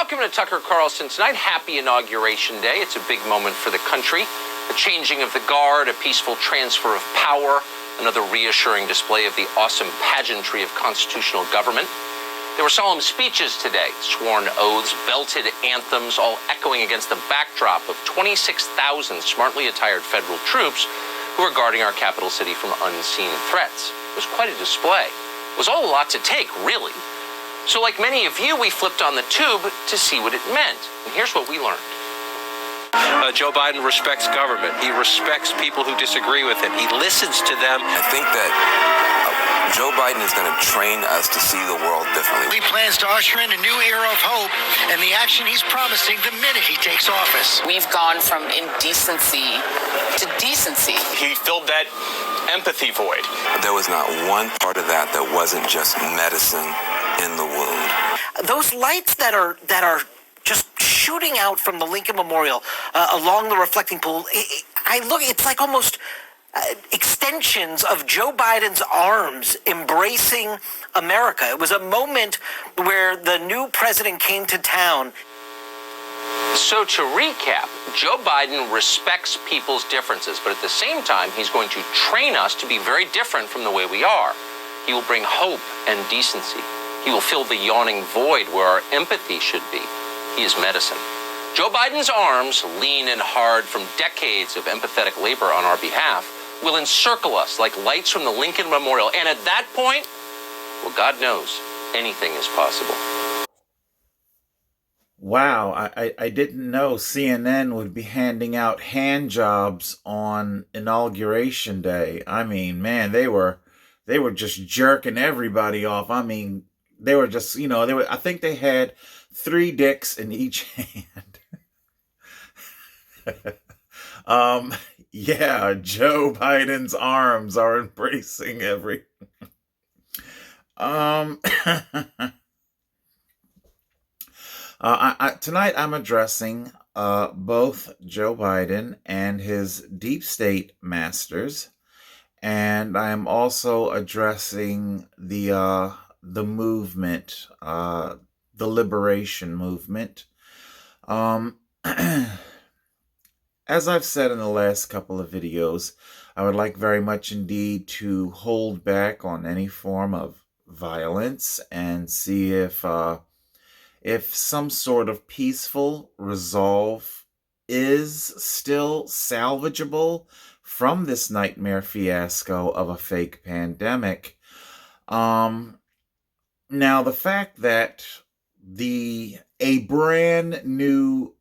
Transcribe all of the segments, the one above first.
Welcome to Tucker Carlson tonight. Happy Inauguration Day. It's a big moment for the country. The changing of the guard, a peaceful transfer of power, another reassuring display of the awesome pageantry of constitutional government. There were solemn speeches today, sworn oaths, belted anthems, all echoing against the backdrop of 26,000 smartly attired federal troops who are guarding our capital city from unseen threats. It was quite a display. It was all a lot to take, really. So like many of you, we flipped on the tube to see what it meant. And here's what we learned. Joe Biden respects government. He respects people who disagree with him. He listens to them. I think that Joe Biden is going to train us to see the world differently. He plans to usher in a new era of hope and the action he's promising the minute he takes office. We've gone from indecency to decency. He filled that empathy void. There was not one part of that that wasn't just medicine in the wound. Those lights that are just shooting out from the Lincoln Memorial along the reflecting pool, it's like almost extensions of Joe Biden's arms embracing America. It was a moment where the new president came to town. So to recap, Joe Biden respects people's differences, but at the same time, he's going to train us to be very different from the way we are. He will bring hope and decency. He will fill the yawning void where our empathy should be. He is medicine. Joe Biden's arms, lean and hard from decades of empathetic labor on our behalf, will encircle us like lights from the Lincoln Memorial. And at that point, well, God knows, anything is possible. Wow, I didn't know CNN would be handing out hand jobs on Inauguration Day. I mean, man, they were just jerking everybody off. I mean, they were just, I think they had 3 dicks in each hand. Yeah, Joe Biden's arms are embracing every. Tonight I'm addressing both Joe Biden and his deep state masters, and I am also addressing the movement, the liberation movement. As I've said in the last couple of videos, I would like very much indeed to hold back on any form of violence and see if some sort of peaceful resolve is still salvageable from this nightmare fiasco of a fake pandemic. Now, the fact that a brand new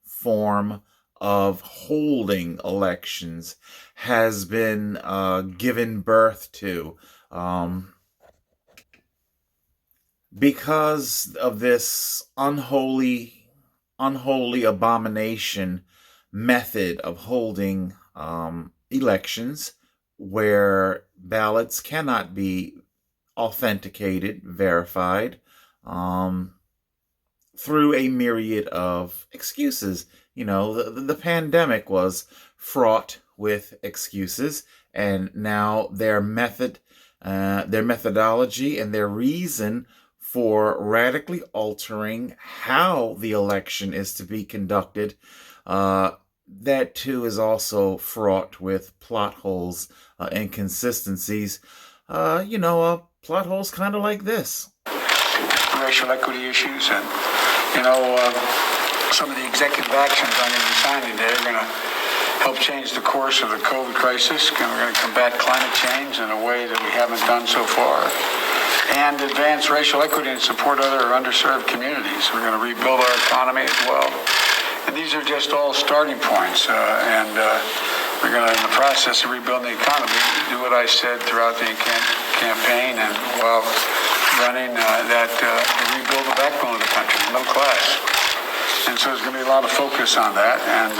form of holding elections has been given birth to because of this unholy abomination method of holding elections where ballots cannot be authenticated, verified, through a myriad of excuses. The pandemic was fraught with excuses, and now their methodology and their reason for radically altering how the election is to be conducted, that too is also fraught with plot holes, inconsistencies. Plot holes kind of like this. Racial equity issues and, some of the executive actions I'm going to be signing today are going to help change the course of the COVID crisis. We're going to combat climate change in a way that we haven't done so far, and advance racial equity and support other underserved communities. We're going to rebuild our economy as well. And these are just all starting points, and we're going to, in the process of rebuilding the economy, do what I said throughout the campaign and while running, that rebuild the backbone of the country, the middle class. And so there's going to be a lot of focus on that, and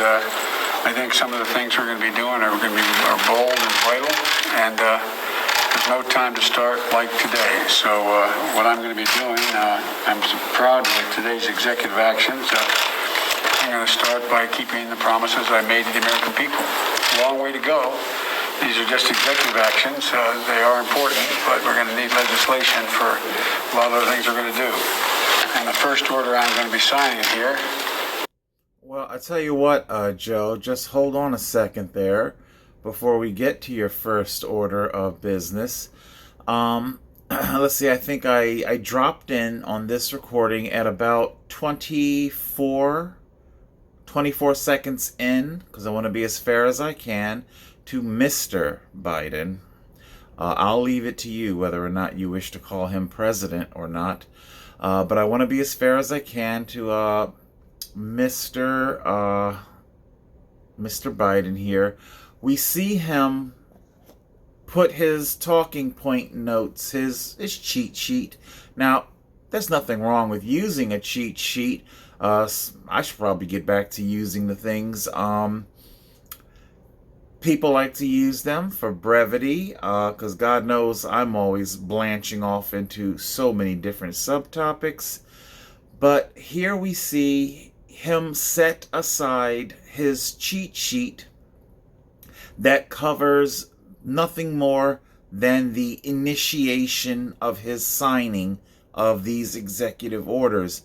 I think some of the things we're going to be doing are bold and vital, and there's no time to start like today. So what I'm going to be doing, I'm so proud of today's executive actions. I'm going to start by keeping the promises I made to the American people. Long way to go, These are just executive actions. They are important, but we're going to need legislation for a lot of the things we're going to do. And the first order I'm going to be signing here. Well, I tell you what, Joe, just hold on a second there before we get to your first order of business. Let's see, I think I dropped in on this recording at about 24 seconds in, because I want to be as fair as I can, to Mr. Biden. I'll leave it to you whether or not you wish to call him president or not. But I want to be as fair as I can to Mr. Biden here. We see him put his talking point notes, his cheat sheet. Now, there's nothing wrong with using a cheat sheet. I should probably get back to using the things. People like to use them for brevity, because God knows I'm always blanching off into so many different subtopics. But here we see him set aside his cheat sheet that covers nothing more than the initiation of his signing of these executive orders.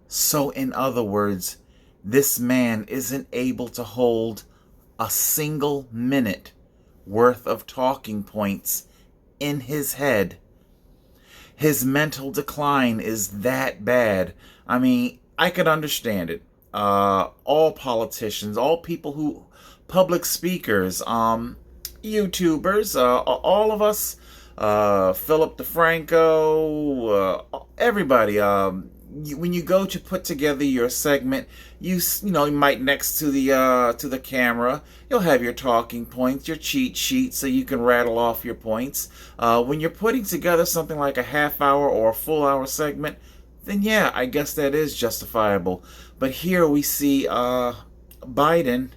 So, in other words, this man isn't able to hold a single minute worth of talking points in his head. His mental decline is that bad. I mean, I could understand it. All politicians, all people who, public speakers, YouTubers, all of us, Philip DeFranco, everybody, when you go to put together your segment, you might next to the camera, you'll have your talking points, your cheat sheet, so you can rattle off your points. When you're putting together something like a half-hour or a full-hour segment, then yeah, I guess that is justifiable. But here we see Biden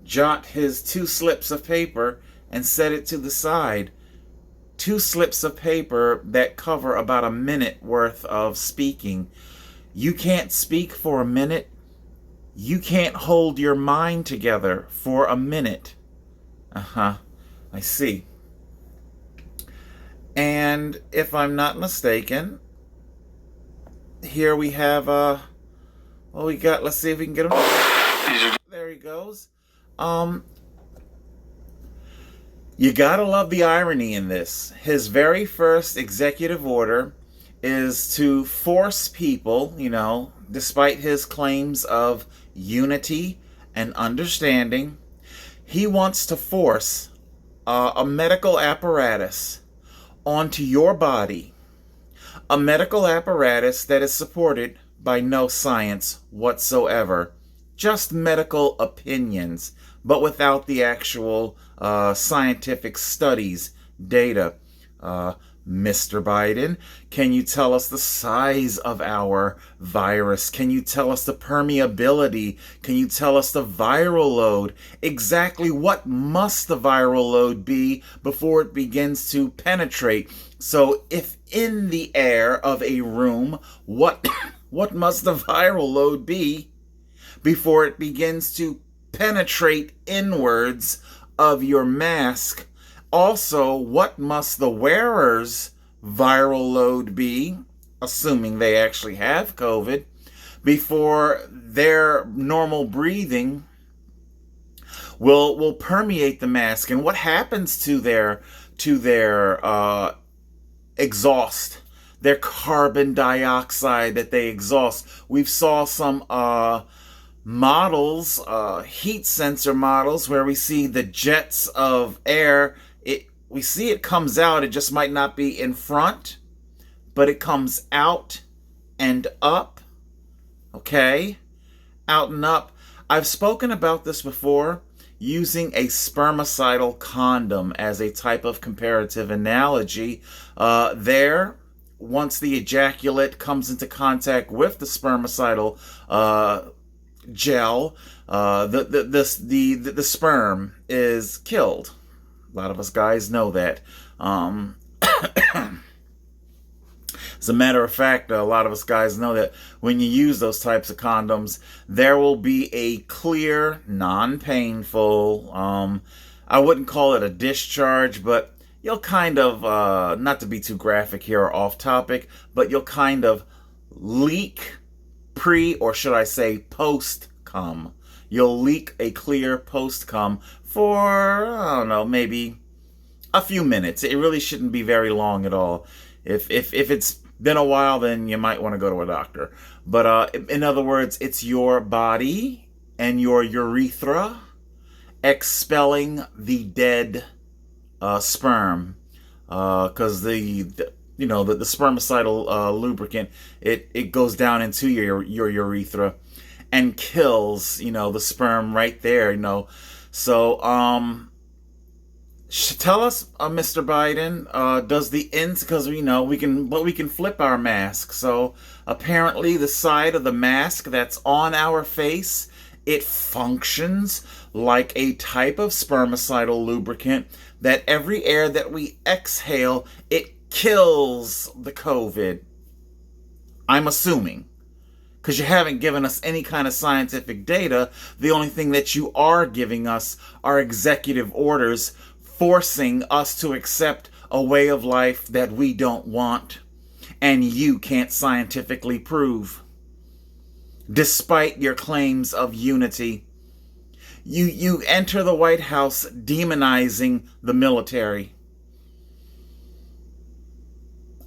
jot his 2 slips of paper and set it to the side. 2 slips of paper that cover about a minute worth of speaking. You can't speak for a minute. You can't hold your mind together for a minute. I see. And if I'm not mistaken, here we have, let's see if we can get him. There he goes. You gotta love the irony in this. His very first executive order is to force people, despite his claims of unity and understanding, he wants to force a medical apparatus onto your body. A medical apparatus that is supported by no science whatsoever. Just medical opinions, but without the actual scientific studies, data. Mr. Biden, can you tell us the size of our virus? Can you tell us the permeability? Can you tell us the viral load? Exactly what must the viral load be before it begins to penetrate? So if in the air of a room, what must the viral load be before it begins to penetrate inwards of your mask? Also, what must the wearer's viral load be, assuming they actually have COVID, before their normal breathing will permeate the mask? And what happens to their exhaust, their carbon dioxide that they exhaust? We've saw some models, heat sensor models, where we see the jets of air. We see it comes out. It just might not be in front, but it comes out and up. Okay? Out and up. I've spoken about this before, using a spermicidal condom as a type of comparative analogy. Once the ejaculate comes into contact with the spermicidal gel, the sperm is killed. A lot of us guys know that. As a matter of fact, a lot of us guys know that when you use those types of condoms, there will be a clear, non-painful I wouldn't call it a discharge, but you'll kind of, not to be too graphic here or off topic, but you'll kind of leak pre, or should I say post-cum. You'll leak a clear post-cum for, I don't know, maybe a few minutes. It really shouldn't be very long at all. If it's been a while, then you might want to go to a doctor. But in other words, it's your body and your urethra expelling the dead sperm, because the spermicidal lubricant, it goes down into your urethra and kills the sperm right there. So tell us, Mr. Biden, does the ins, because we can flip our mask. So apparently the side of the mask that's on our face, it functions like a type of spermicidal lubricant that every air that we exhale, it kills the COVID. I'm assuming. Because you haven't given us any kind of scientific data. The only thing that you are giving us are executive orders forcing us to accept a way of life that we don't want and you can't scientifically prove. Despite your claims of unity, you enter the White House demonizing the military.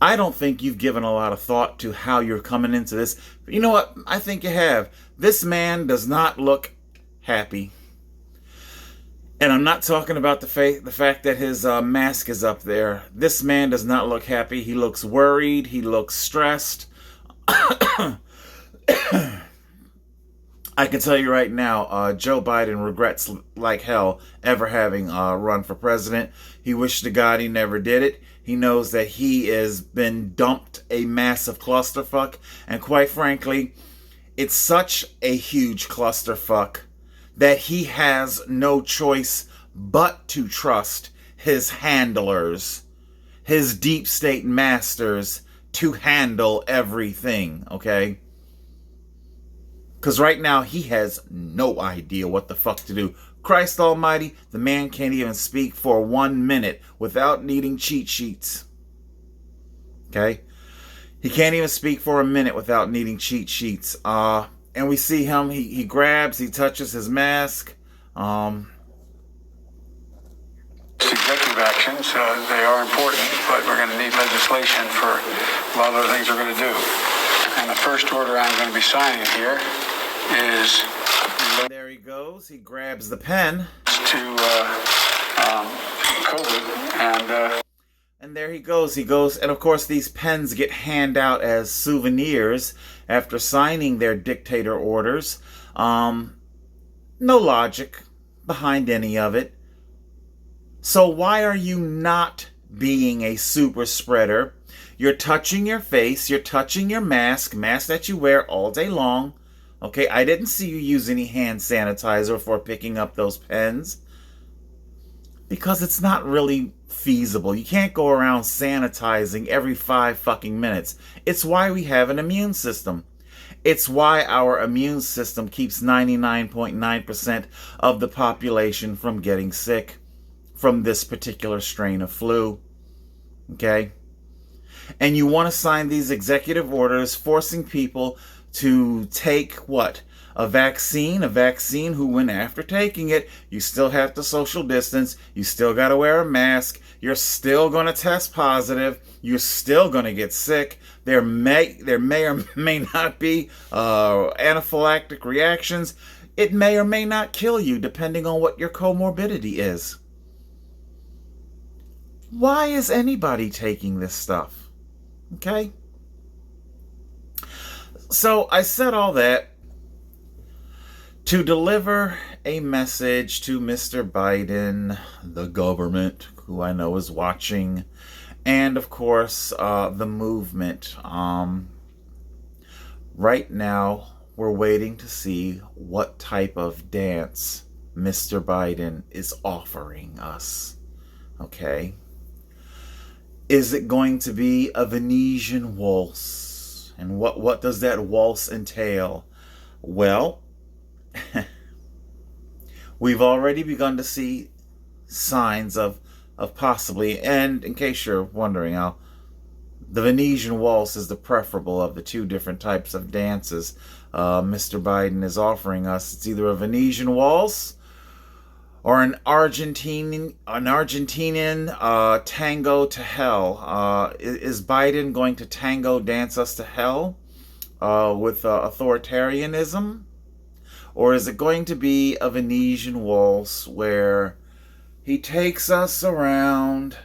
I don't think you've given a lot of thought to how you're coming into this. But you know what? I think you have. This man does not look happy. And I'm not talking about the fact that his mask is up there. This man does not look happy. He looks worried. He looks stressed. I can tell you right now, Joe Biden regrets like hell ever having run for president. He wished to God he never did it. He knows that he has been dumped a massive clusterfuck. And quite frankly, it's such a huge clusterfuck that he has no choice but to trust his handlers, his deep state masters, to handle everything, okay? Because right now, he has no idea what the fuck to do. Christ almighty, the man can't even speak for 1 minute without needing cheat sheets. Okay? He can't even speak for a minute without needing cheat sheets. And we see him, he grabs, he touches his mask. Executive actions, they are important, but we're going to need legislation for a lot of other things we're going to do. And the first order I'm going to be signing here is... There he goes. He grabs the pen. ...to COVID, and there he goes. And of course, these pens get handed out as souvenirs after signing their dictator orders. No logic behind any of it. So why are you not being a super spreader? You're touching your face. You're touching your mask that you wear all day long. Okay, I didn't see you use any hand sanitizer for picking up those pens. Because it's not really feasible. You can't go around sanitizing every 5 fucking minutes. It's why we have an immune system. It's why our immune system keeps 99.9% of the population from getting sick from this particular strain of flu. Okay? And you want to sign these executive orders forcing people to take what? A vaccine who, when after taking it, you still have to social distance, you still got to wear a mask, you're still going to test positive, you're still going to get sick, there may or may not be anaphylactic reactions, it may or may not kill you depending on what your comorbidity is. Why is anybody taking this stuff? Okay? So I said all that to deliver a message to Mr. Biden, the government, who I know is watching, and of course, the movement. Right now, we're waiting to see what type of dance Mr. Biden is offering us. Okay? Is it going to be a Venetian waltz? And what does that waltz entail? Well, we've already begun to see signs of possibly, and in case you're wondering, the Venetian waltz is the preferable of the two different types of dances Mr. Biden is offering us. It's either a Venetian waltz or an Argentinian tango to hell. Is Biden going to tango dance us to hell with authoritarianism? Or is it going to be a Venetian waltz where he takes us around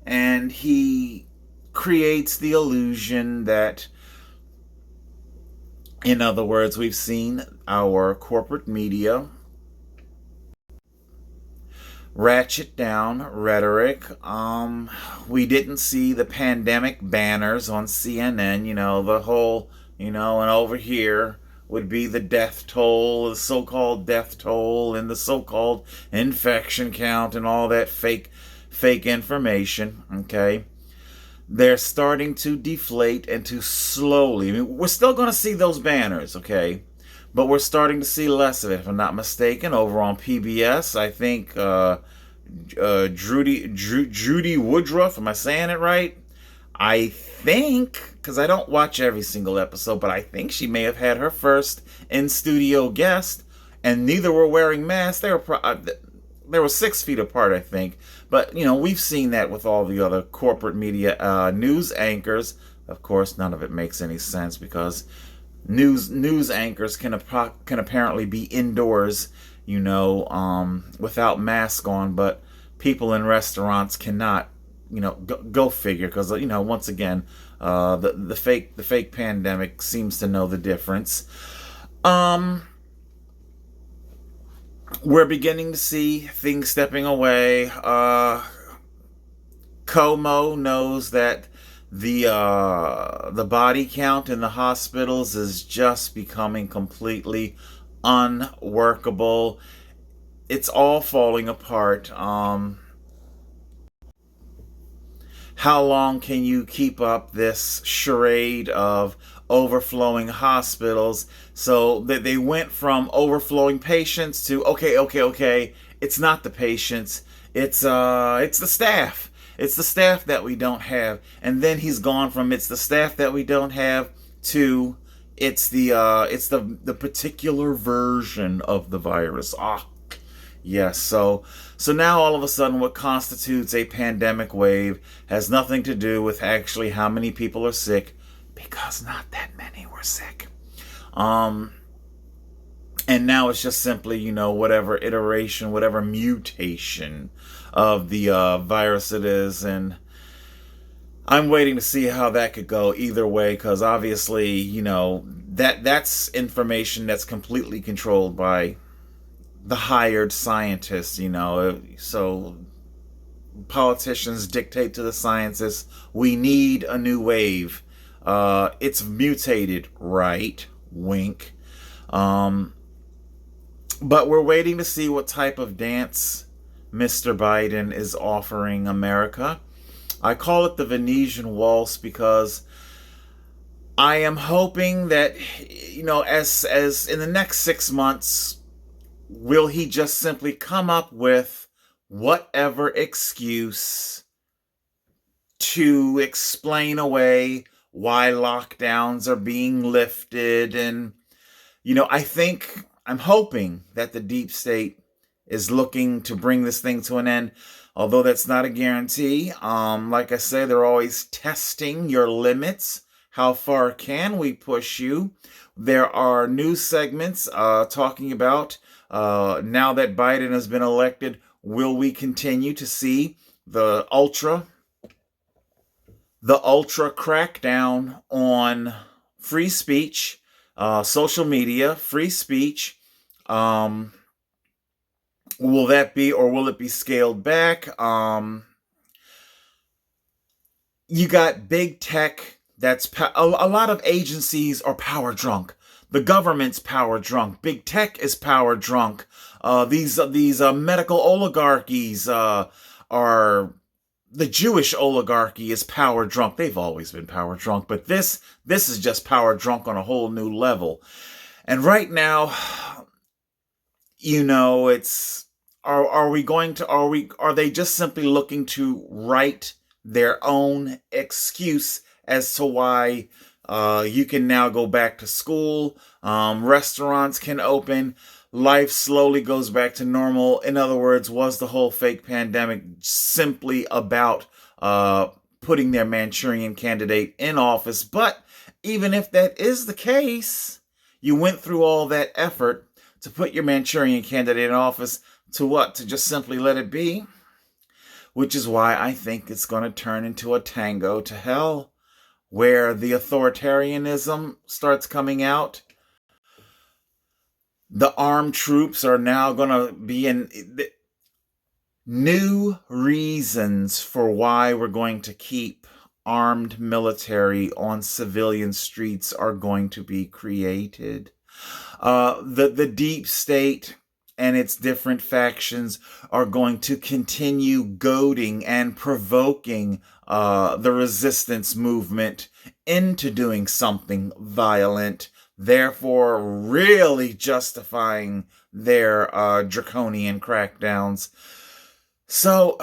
and he creates the illusion that, in other words, we've seen our corporate media ratchet down rhetoric. We didn't see the pandemic banners on CNN, the whole, and over here would be the death toll, the so-called death toll, and the so-called infection count, and all that fake information, okay? They're starting to deflate and to slowly, we're still going to see those banners, okay? But we're starting to see less of it. If I'm not mistaken, over on PBS, I think Judy Woodruff, am I saying it right? I think, because I don't watch every single episode, but I think she may have had her first in-studio guest, and neither were wearing masks. They were 6 feet apart, I think. But, we've seen that with all the other corporate media news anchors. Of course, none of it makes any sense because news anchors can apparently be indoors, without mask on, but people in restaurants cannot. Go figure, because once again, the fake pandemic seems to know the difference. We're beginning to see things stepping away. Como knows that the body count in the hospitals is just becoming completely unworkable. It's all falling apart. How long can you keep up this charade of overflowing hospitals? So that they went from overflowing patients to okay, it's not the patients, it's the staff. It's the staff that we don't have. And then he's gone from it's the staff that we don't have to it's the particular version of the virus. Yes, so now all of a sudden what constitutes a pandemic wave has nothing to do with actually how many people are sick, because not that many were sick. And now it's just simply, whatever iteration, whatever mutation of the virus it is, and I'm waiting to see how that could go either way, because obviously, that's information that's completely controlled by the hired scientists, so politicians dictate to the scientists, we need a new wave. It's mutated, right? Wink. But we're waiting to see what type of dance Mr. Biden is offering America. I call it the Venetian waltz because I am hoping that, as in the next 6 months, will he just simply come up with whatever excuse to explain away why lockdowns are being lifted? And, I'm hoping that the deep state is looking to bring this thing to an end, although that's not a guarantee. Like I say, they're always testing your limits. How far can we push you? There are news segments talking about now that Biden has been elected, will we continue to see the ultra crackdown on free speech, social media, free speech? Will that be, or will it be scaled back? You got big tech that's a lot of agencies are power drunk. The government's power drunk. Big tech is power drunk. These medical oligarchies are the Jewish oligarchy is power drunk. They've always been power drunk, but this is just power drunk on a whole new level. And right now, it's are they just simply looking to write their own excuse as to why you can now go back to school, restaurants can open, life slowly goes back to normal? In other words, was the whole fake pandemic simply about putting their Manchurian candidate in office? But even if that is the case, you went through all that effort to put your Manchurian candidate in office to what? To just simply let it be? Which is why I think it's going to turn into a tango to hell, where the authoritarianism starts coming out. The armed troops are now going to be in new reasons for why we're going to keep armed military on civilian streets are going to be created. The deep state and its different factions are going to continue goading and provoking the resistance movement into doing something violent, therefore really justifying their draconian crackdowns. So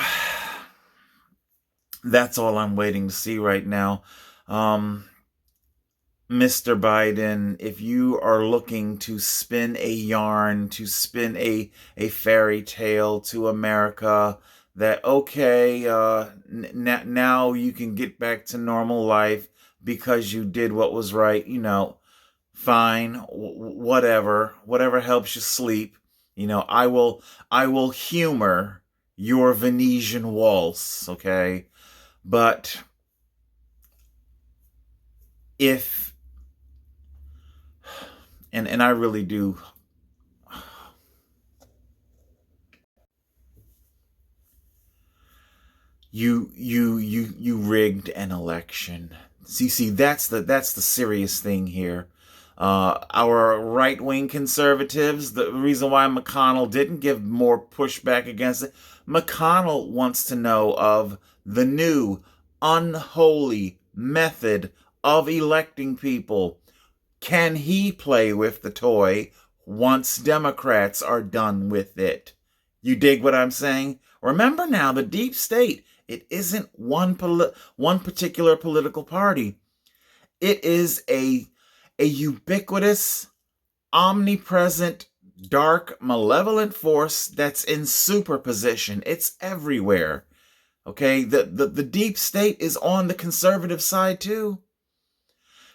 that's all I'm waiting to see right now. Mr. Biden, if you are looking to spin a yarn, to spin a fairy tale to America, that, okay, now you can get back to normal life because you did what was right, fine, whatever helps you sleep. I will humor your Venetian waltz, okay? But if, and I really do, you rigged an election. See, that's the serious thing here. Our right-wing conservatives, the reason why McConnell didn't give more pushback against it, McConnell wants to know of the new unholy method of electing people. Can he play with the toy once Democrats are done with it? You dig what I'm saying? Remember now, the deep state, it isn't one particular political party. It is a ubiquitous, omnipresent, dark, malevolent force that's in superposition. It's everywhere. Okay? The deep state is on the conservative side too.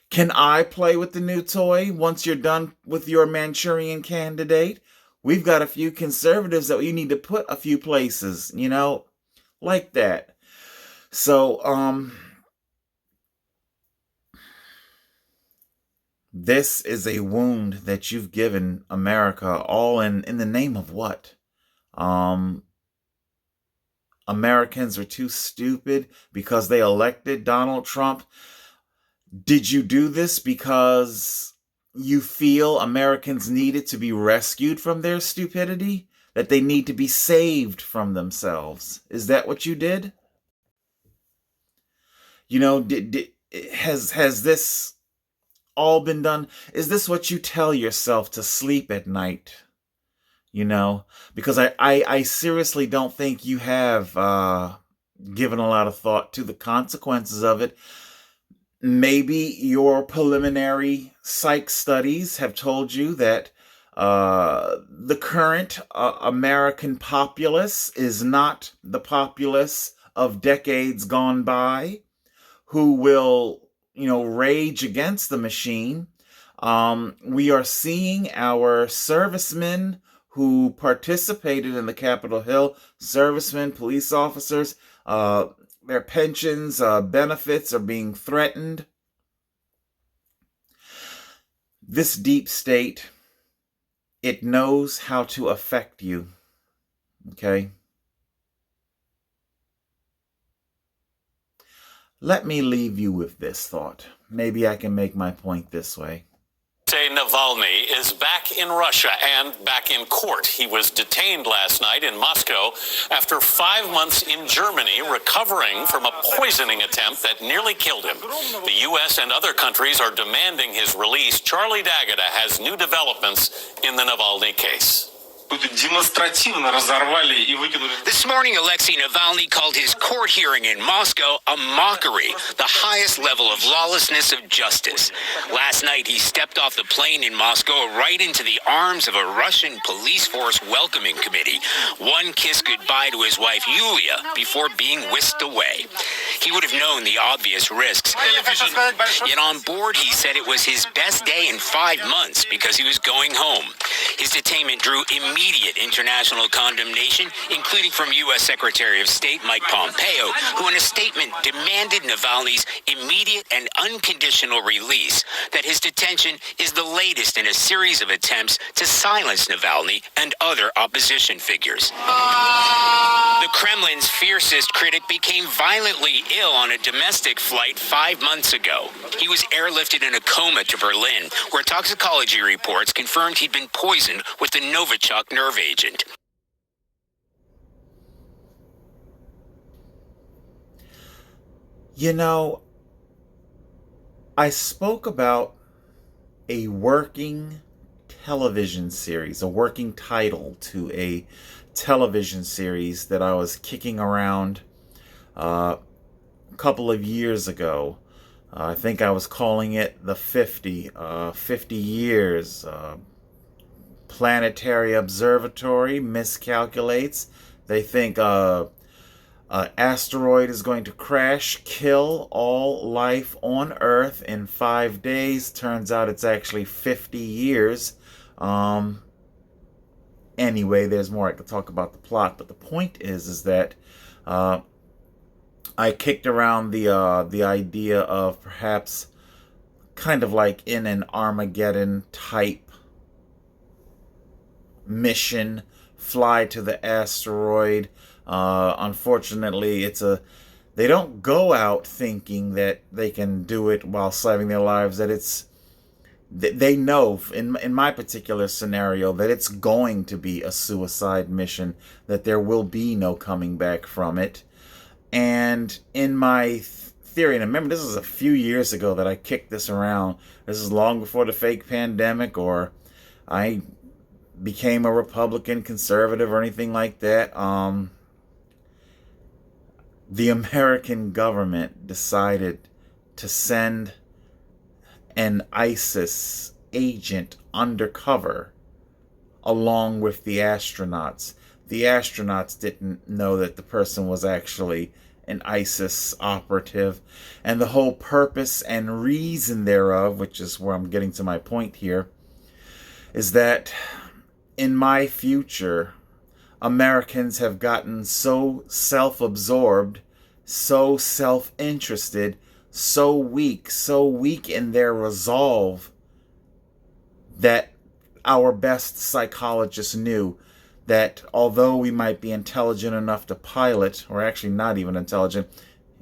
Can I play with the new toy once you're done with your Manchurian candidate? We've got a few conservatives that we need to put a few places, like that. So, this is a wound that you've given America, all in the name of what? Americans are too stupid because they elected Donald Trump. Did you do this because you feel Americans needed to be rescued from their stupidity? That they need to be saved from themselves? Is that what you did? Has this all been done? Is this what you tell yourself to sleep at night? Because I seriously don't think you have given a lot of thought to the consequences of it. Maybe your preliminary psych studies have told you that the current American populace is not the populace of decades gone by who will, rage against the machine. We are seeing our servicemen who participated in the Capitol Hill, servicemen, police officers, their pensions, benefits are being threatened. This deep state, it knows how to affect you. Okay? Let me leave you with this thought. Maybe I can make my point this way. Navalny is back in Russia and back in court. He was detained last night in Moscow after 5 months in Germany, recovering from a poisoning attempt that nearly killed him. The U.S. and other countries are demanding his release. Charlie D'Agata has new developments in the Navalny case. демонстративно разорвали и выкинули. This morning, Alexei Navalny called his court hearing in Moscow a mockery, the highest level of lawlessness of justice. Last night, he stepped off the plane in Moscow right into the arms of a Russian police force welcoming committee. One kissed goodbye to his wife, Yulia, before being whisked away. He would have known the obvious risks. Yet on board, he said it was his best day in 5 months because he was going home. His detainment drew immediate international condemnation, including from U.S. Secretary of State Mike Pompeo, who in a statement demanded Navalny's immediate and unconditional release, that his detention is the latest in a series of attempts to silence Navalny and other opposition figures. The Kremlin's fiercest critic became violently ill on a domestic flight 5 months ago. He was airlifted in a coma to Berlin, where toxicology reports confirmed he'd been poisoned with the Novichok nerve agent. You know, I spoke about a working television series, a working title to a television series that I was kicking around a couple of years ago. I think I was calling it The 50 Years. Planetary Observatory miscalculates. They think an asteroid is going to crash, kill all life on Earth in 5 days. Turns out it's actually 50 years. Anyway, there's more I could talk about the plot, but the point is that I kicked around the idea of perhaps kind of like in an Armageddon type mission, fly to the asteroid. Unfortunately, they don't go out thinking that they can do it while saving their lives. That they know in my particular scenario that it's going to be a suicide mission, that there will be no coming back from it. And in my theory, and remember, this is a few years ago that I kicked this around. This is long before the fake pandemic, or I became a Republican, conservative, or anything like that. The American government decided to send an ISIS agent undercover along with the astronauts. The astronauts didn't know that the person was actually an ISIS operative. And the whole purpose and reason thereof, which is where I'm getting to my point here, is that in my future, Americans have gotten so self-absorbed, so self-interested, so weak in their resolve, that our best psychologists knew that although we might be intelligent enough to pilot, or actually not even intelligent,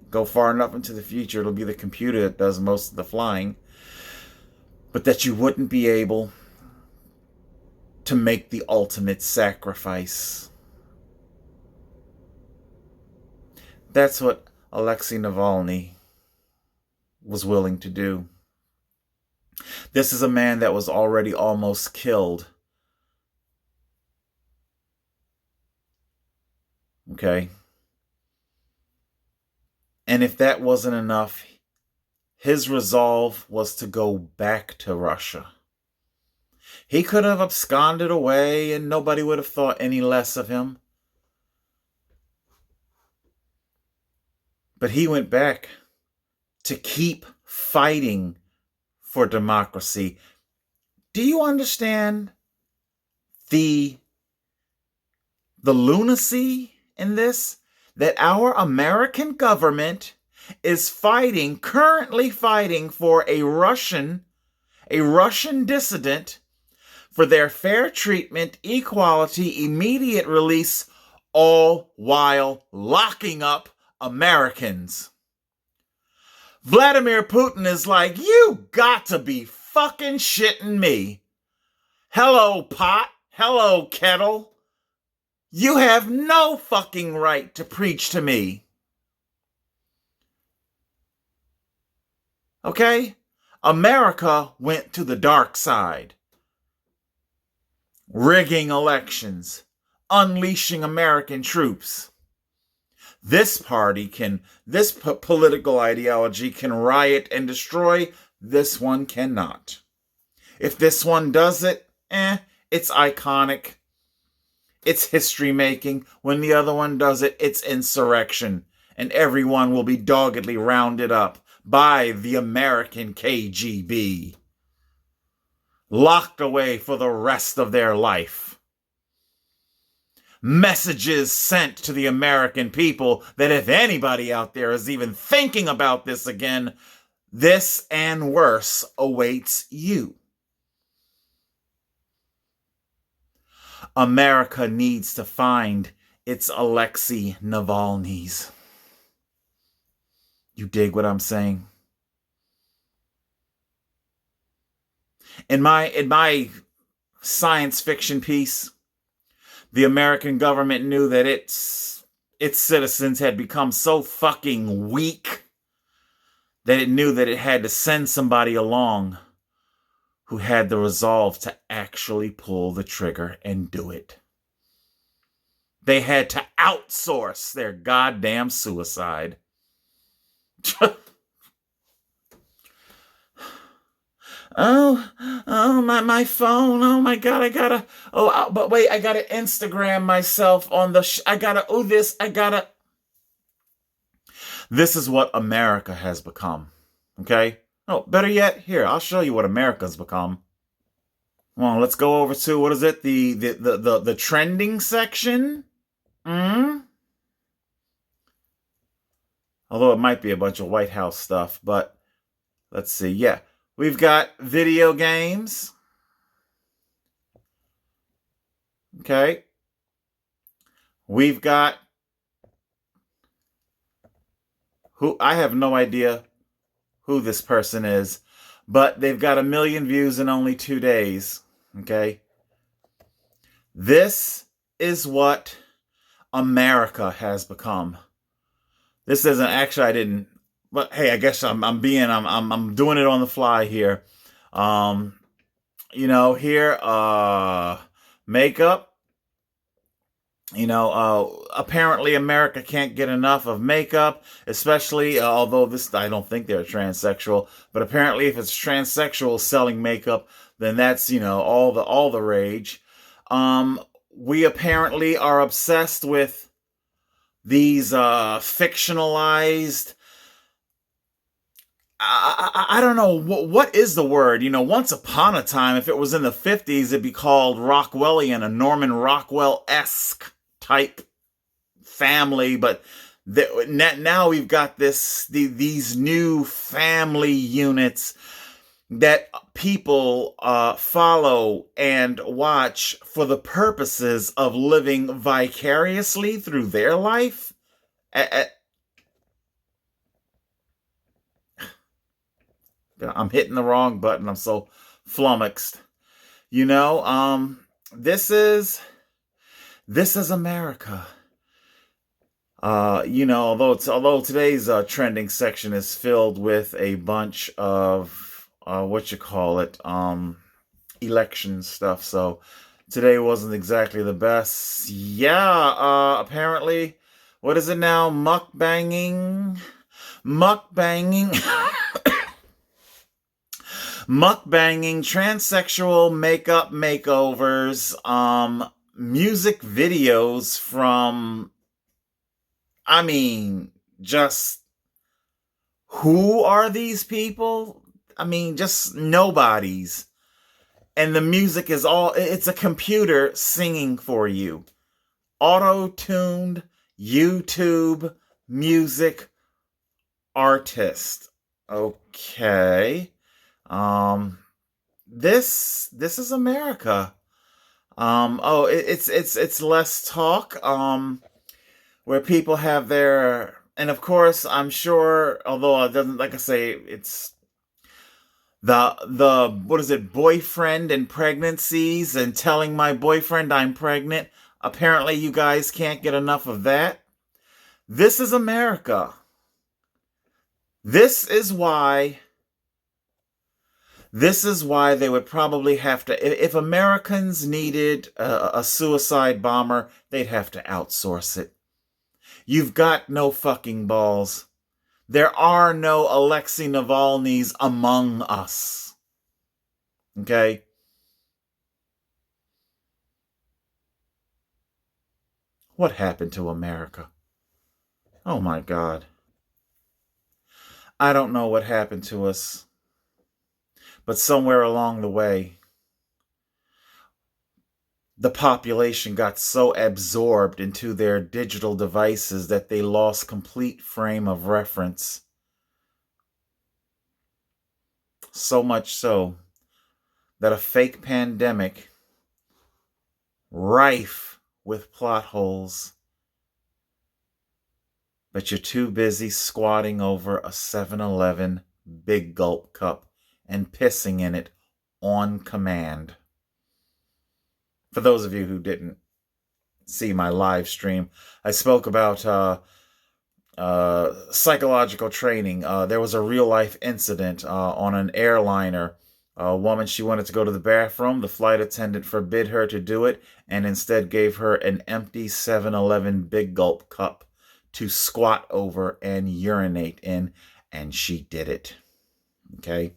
go far enough into the future, it'll be the computer that does most of the flying, but that you wouldn't be able to make the ultimate sacrifice. That's what Alexei Navalny was willing to do. This is a man that was already almost killed. Okay? And if that wasn't enough, his resolve was to go back to Russia. He could have absconded away and nobody would have thought any less of him. But he went back to keep fighting for democracy. Do you understand the lunacy in this? That our American government is currently fighting for a Russian dissident, for their fair treatment, equality, immediate release, all while locking up Americans. Vladimir Putin is like, you got to be fucking shitting me. Hello, pot. Hello, kettle. You have no fucking right to preach to me. Okay? America went to the dark side. rigging elections, unleashing American troops. This political ideology can riot and destroy. This one cannot. If this one does it, it's iconic. It's history making. When the other one does it, it's insurrection. And everyone will be doggedly rounded up by the American KGB. Locked away for the rest of their life. Messages sent to the American people that if anybody out there is even thinking about this again, this and worse awaits you. America needs to find its Alexei Navalny's. You dig what I'm saying? In my science fiction piece, the American government knew that its citizens had become so fucking weak that it knew that it had to send somebody along who had the resolve to actually pull the trigger and do it. They had to outsource their goddamn suicide. Oh, my phone. Oh my God, I gotta Instagram myself on the, This is what America has become, okay? Oh, better yet, here, I'll show you what America's become. Well, let's go over to, what is it, the trending section? Although it might be a bunch of White House stuff, but let's see, yeah. We've got video games. Okay. We've got I have no idea who this person is, but they've got 1 million views in only 2 days. Okay. This is what America has become. This isn't actually, I didn't, but hey, I guess I'm doing it on the fly here. Here, makeup. Apparently America can't get enough of makeup, especially, although I don't think they're transsexual, but apparently if it's transsexual selling makeup, then that's, all the rage. We apparently are obsessed with these, fictionalized, I don't know, what is the word? Once upon a time, if it was in the 50s, it'd be called Rockwellian, a Norman Rockwell-esque type family, but now we've got these new family units that people follow and watch for the purposes of living vicariously through their life. I'm hitting the wrong button. I'm so flummoxed. This is America. Although today's trending section is filled with a bunch of election stuff. So today wasn't exactly the best. Yeah, apparently, what is it now? Mukbanging. Mukbanging, transsexual makeup makeovers, music videos from, just who are these people? Just nobodies. And the music is it's a computer singing for you. Auto-tuned YouTube music artist. Okay. This is America. It's less talk, where people have their, and of course, I'm sure, although it doesn't, like I say, it's boyfriend and pregnancies and telling my boyfriend I'm pregnant. Apparently you guys can't get enough of that. This is America. This is why This is why they would probably have to, if Americans needed a suicide bomber, they'd have to outsource it. You've got no fucking balls. There are no Alexei Navalny's among us. Okay? What happened to America? Oh my God. I don't know what happened to us. But somewhere along the way, the population got so absorbed into their digital devices that they lost complete frame of reference. So much so that a fake pandemic, rife with plot holes, but you're too busy squatting over a 7-Eleven big gulp cup and pissing in it on command. For those of you who didn't see my live stream, I spoke about psychological training. There was a real life incident on an airliner. A woman, she wanted to go to the bathroom. The flight attendant forbid her to do it and instead gave her an empty 7-Eleven big gulp cup to squat over and urinate in, and she did it. Okay?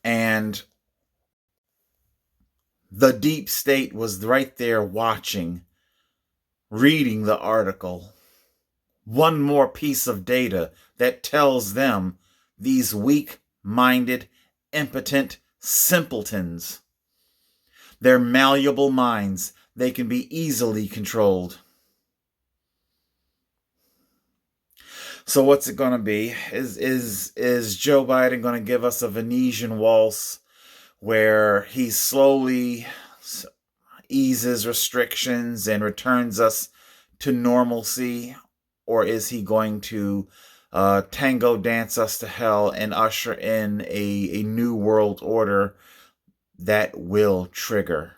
And the deep state was right there watching, reading the article. One more piece of data that tells them, these weak-minded, impotent simpletons, their malleable minds, they can be easily controlled. So what's it going to be? Is Joe Biden going to give us a Venetian waltz where he slowly eases restrictions and returns us to normalcy? Or is he going to tango dance us to hell and usher in a new world order that will trigger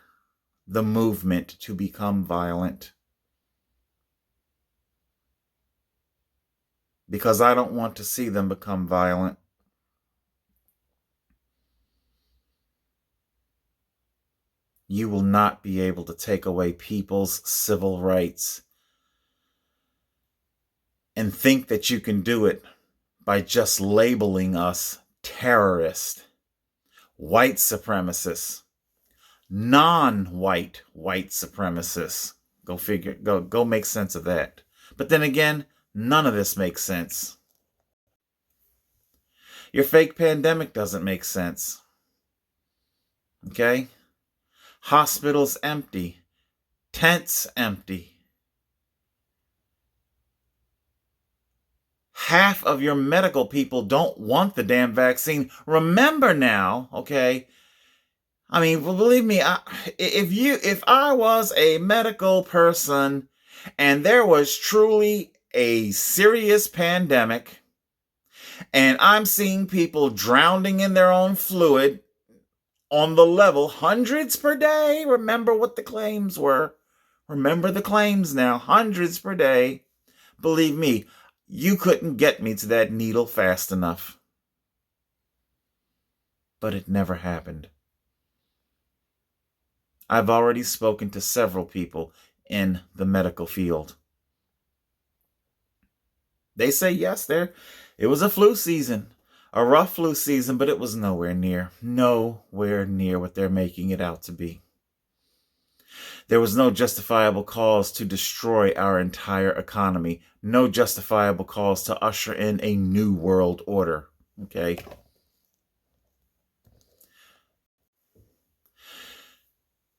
the movement to become violent? Because I don't want to see them become violent. You will not be able to take away people's civil rights and think that you can do it by just labeling us terrorists, white supremacists, non-white supremacists. Go figure, go make sense of that. But then again, none of this makes sense. Your fake pandemic doesn't make sense. Okay? Hospitals empty. Tents empty. Half of your medical people don't want the damn vaccine. Remember now, okay? I mean, believe me, if I was a medical person and there was truly a serious pandemic and I'm seeing people drowning in their own fluid on the level, hundreds per day. Remember what the claims were. Remember the claims now, hundreds per day. Believe me, you couldn't get me to that needle fast enough. But it never happened. I've already spoken to several people in the medical field. They say yes, it was a flu season, a rough flu season, but it was nowhere near what they're making it out to be. There was no justifiable cause to destroy our entire economy. No justifiable cause to usher in a new world order. Okay?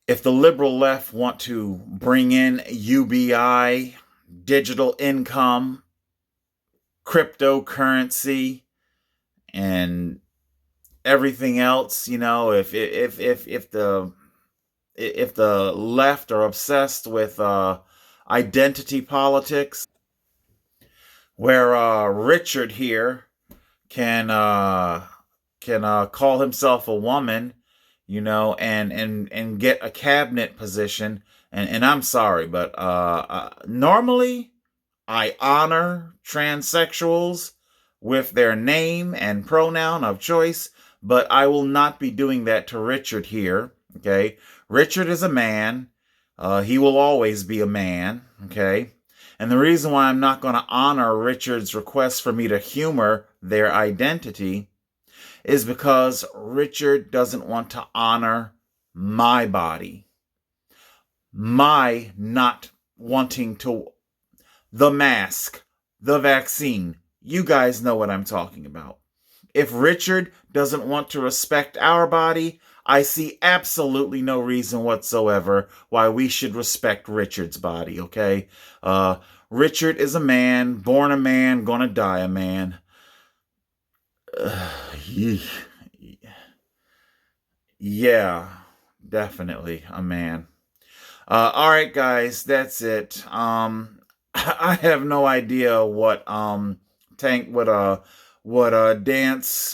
If the liberal left want to bring in UBI, digital income, cryptocurrency, and everything else, you know, if the left are obsessed with identity politics, where Richard here can call himself a woman, you know, and get a cabinet position, and I'm sorry, but normally I honor transsexuals, with their name and pronoun of choice, but I will not be doing that to Richard here, okay? Richard is a man. He will always be a man, okay? And the reason why I'm not going to honor Richard's request for me to humor their identity is because Richard doesn't want to honor my body. My not wanting to... The mask, the vaccine. You guys know what I'm talking about. If Richard doesn't want to respect our body, I see absolutely no reason whatsoever why we should respect Richard's body, okay? Richard is a man, born a man, gonna die a man. Yeah, definitely a man. All right, guys, that's it. I have no idea what dance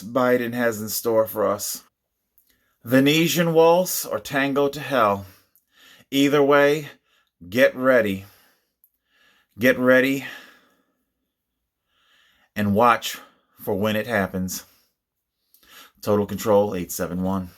Biden has in store for us. Venetian waltz or tango to hell. Either way, get ready. Get ready and watch for when it happens. Total Control 871.